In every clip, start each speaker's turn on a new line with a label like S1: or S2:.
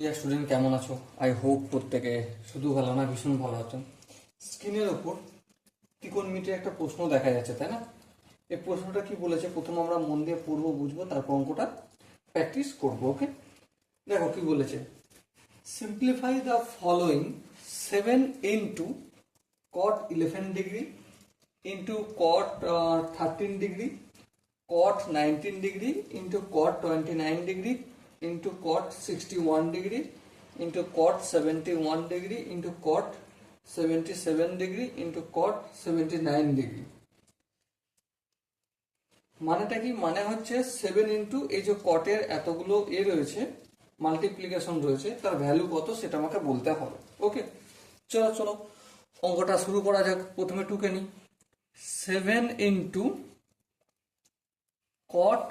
S1: Dear student, কেমন আছো? I hope প্রত্যেকে শুধু ভালো না, ভীষণ ভালো আছো। স্ক্রিনের ওপর ত্রিকোণমিতির একটা প্রশ্ন দেখা যাচ্ছে, তাই না? এই প্রশ্নটা কি বলেছে, প্রথম আমরা মন দিয়ে পড়বো, বুঝবো, তারপর অঙ্কটা প্র্যাকটিস করবো। ওকে, দেখো কি বলেছে। Simplify the following 7 into cot 11 degree into cot 13 degree, cot 19 degree into cot 29 degree into cot 61 degree into cot 71 degree into cot 77 degree into cot 79 degree. মানেটা কি? মানে হচ্ছে 7 ইন্টু এই যে কটের এতগুলো রয়েছে, মাল্টিপ্লিকেশন রয়েছে, তার ভ্যালু কত সেটা আমাকে বলতে হবে। ওকে, চলো চলো অঙ্কটা শুরু করা যাক। প্রথমে টুকে নিই। 7 ইন্টু কট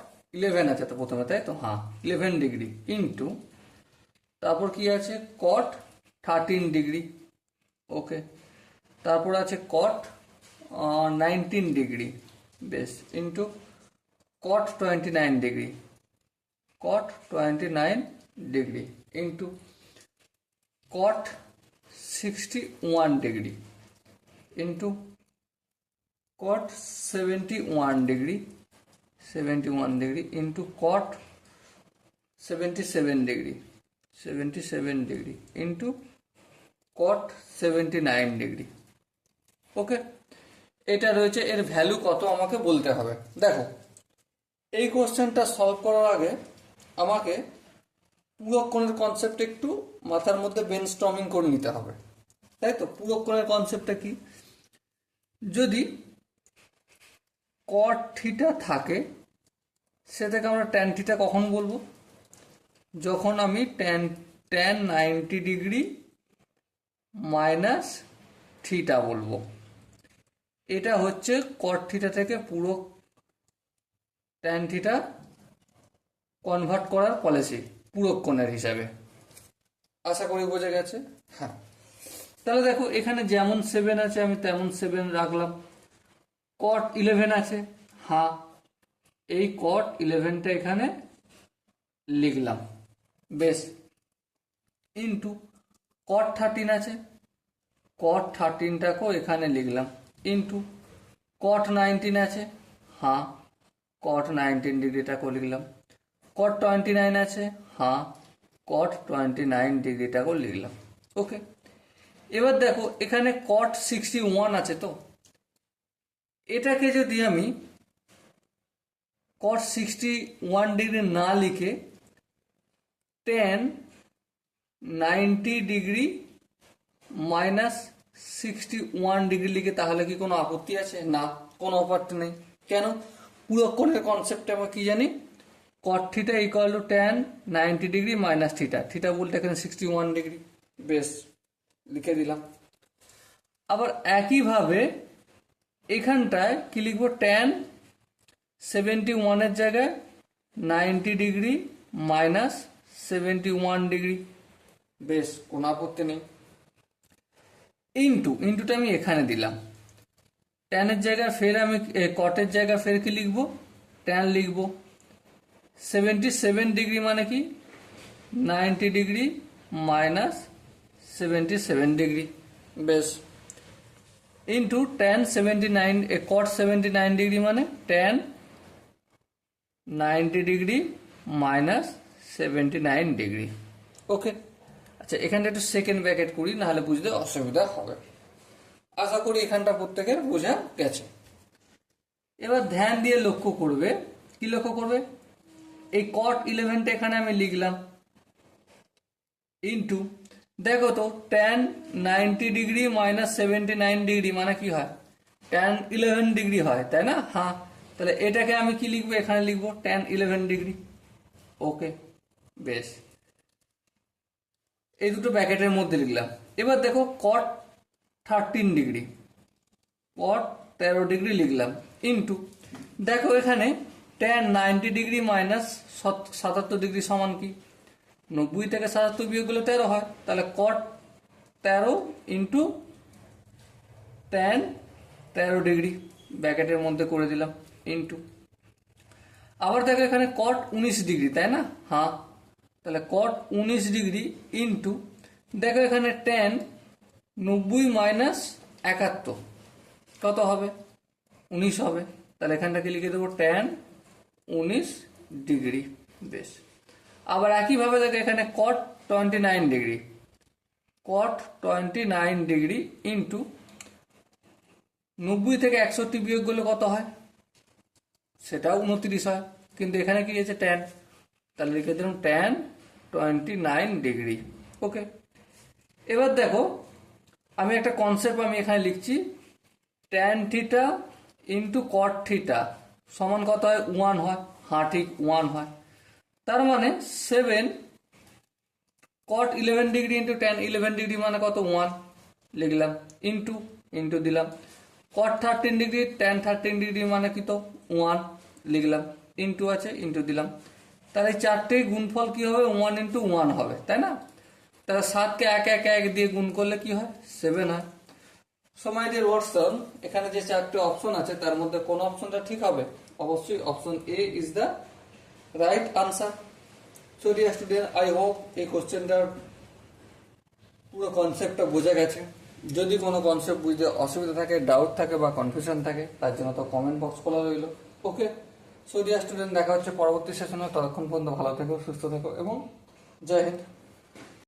S1: 11 আছে তো প্রথমে, তাই তো? হ্যাঁ, 11 ডিগ্রি ইন্টু তারপর কি আছে, কট 13 ডিগ্রি। ওকে, তারপর আছে কট 19 ডিগ্রি, বেশ, into cot 29 degree, cot 29 degree into cot 61 degree into cot 71 degree, 71 degree into cot 77 degree, 77 degree into cot 79 degree. Okay, এটা রয়েছে, এর ভ্যালু কত আমাকে বলতে হবে। দেখো, এই কোশ্চেনটা সলভ করার আগে আমাকে পুরক্ষণের কনসেপ্ট একটু মাথার মধ্যে ব্রেনস্টর্মিং করে নিতে হবে, তাই তো? পুরক্ষণের কনসেপ্টটা কি? যদি কট থিটা থাকে, সেটাকে আমরা ট্যান থিটা কখন বলবো? যখন আমি ট্যান 90 ডিগ্রি মাইনাস থিটা বলবো। এটা হচ্ছে কট থিটা থেকে পুরো ট্যান থিটা কনভার্ট করার পলিসি পুরক্ষণের হিসাবে। আশা করি বোঝা গেছে। হ্যাঁ, তাহলে দেখো, এখানে যেমন 7 আছে আমি তেমন 7 রাখলাম। কট 11 আছে, হ্যাঁ, এই কট 11টা এখানে লিখলাম, বেশ, ইন্টু কট 13 আছে, কট 13টাকেও এখানে লিখলাম, ইন্টু কট 19 আছে, হ্যাঁ, কট 19 ডিগ্রিটাকেও লিখলাম, কট 29 আছে, হ্যাঁ, কট 29 ডিগ্রিটাকেও লিখলাম। ওকে, এবার দেখো, এখানে কট 61 আছে, তো এটাকে যদি আমি কট 61 ডিগ্রি না লিখে ট্যান 90 ডিগ্রি মাইনাস 61 ডিগ্রি লিখে, তাহলে কি কোনো আপত্তি আছে? না, কোনো আপত্তি নেই। কেন? পুরক্ষণের কনসেপ্টে আমরা কি জানি, কট theta equal to tan 90 degree minus theta, theta বলতে এখানে 61 ডিগ্রি, বেশ, লিখে দিলাম। আবার একইভাবে এখানটায় কি লিখবো, ট্যান 71 জায়গায় 90 ডিগ্রি মাইনাস 71 ডিগ্রি, বেশ, কোনো আপত্তি নেই। ইন্টুটা আমি এখানে দিলাম। ট্যানের জায়গায় ফের আমি কটের জায়গায় ফের কি লিখবো, ট্যান লিখবো। 77 ডিগ্রি মানে কি, 90 ডিগ্রি মাইনাস 77 ডিগ্রি, বেশ, ইন্টু ট্যান 79, কট 79 ডিগ্রি মানে ট্যান 90 ডিগ্রি মাইনাস 79 ডিগ্রি। ওকে, আচ্ছা, এখানটা একটু সেকেন্ড ব্র্যাকেট করি, নাহলে বুঝতে অসুবিধা হবে। আশা করি এখানটা প্রত্যেকের বোঝা গেছে। এবার ধ্যান দিয়ে লক্ষ্য করবে, কি লক্ষ্য করবে, এই কট 11টা এখানে আমি লিখলাম, ইন্টু দেখো তো ট্যান 90 ডিগ্রি মাইনাস 79 ডিগ্রি মানে কি হয়, ট্যান 11 ডিগ্রি হয়, তাই না? হ্যাঁ, তাহলে এটাকে আমি কি লিখবো, এখানে লিখবো ট্যান 11 ডিগ্রি। ওকে, বেশ, এই দুটো ব্র্যাকেটের মধ্যে লিখলাম। এবার দেখো, কট 13 ডিগ্রি, কট 13 ডিগ্রি লিখলাম, ইন্টু দেখো এখানে ট্যান 90 ডিগ্রি মাইনাস 77 ডিগ্রি সমান কি, 90 থেকে 77 বিয়োগ করলে 13 হয়, তাহলে কট 13 ইন্টু ট্যান 13 ডিগ্রি ব্র্যাকেটের মধ্যে করে দিলাম, ইন্টু আবার দেখো এখানে কট 19 ডিগ্রি, তাই না? হ্যাঁ, তাহলে কট 19 ডিগ্রি ইন্টু, দেখো এখানে ট্যান 90 মাইনাস 71 কত হবে? 19 হবে। তাহলে এখানটাকে লিখে দেবো ট্যান 19 ডিগ্রি। বেশ, আবার একইভাবে দেখো এখানে কট 29 ডিগ্রি, কট 29 ডিগ্রি ইন্টু 90 থেকে 61 বিয়োগ করলে কত হয়? সেটাও 29 হয়, কিন্তু এখানে কি আছে? ট্যান। তাহলে লিখে দিলাম ট্যান 29 ডিগ্রি। ওকে, এবার দেখো আমি একটা কনসেপ্ট আমি এখানে লিখছি, tan theta into cot theta সমান কত হয়? 1 হয়। হ্যাঁ ঠিক, 1 হয়। তার মানে 7 কট 11 ডিগ্রি ইন্টু ট্যান 11 ডিগ্রি মানে কত? 1 লিখলাম, ইন্টু ইন্টু দিলাম। কট 13 ডিগ্রি ট্যান 13 ডিগ্রি মানে কি? তো 1 লিখলাম, ইন্টু আছে, ইন্টু দিলাম। তাহলে চারটেই গুণফল কি হবে? 1 ইন্টু 1 হবে, তাই না? তাহলে 7কে 1 দিয়ে গুণ করলে কি হয়? 7 হয়। সময় দিয়ে ওয়াটসন, এখানে যে চারটে অপশন আছে তার মধ্যে কোন অপশনটা ঠিক হবে? অবশ্যই option A is the right answer. So dear student, I hope এই কোশ্চেনটার পুরো কনসেপ্টটা বোঝা গেছে। যদি কোনো কনসেপ্ট বুঝতে অসুবিধা থাকে, ডাউট থাকে বা কনফিউশন থাকে, তার জন্য তো কমেন্ট বক্স খোলা রইল। ওকে, সো ডিয়ার স্টুডেন্ট, দেখা হচ্ছে পরবর্তী সেশনে। ততক্ষণ পর্যন্ত ভালো থেকো, সুস্থ থেকো এবং জয় হিন্দ।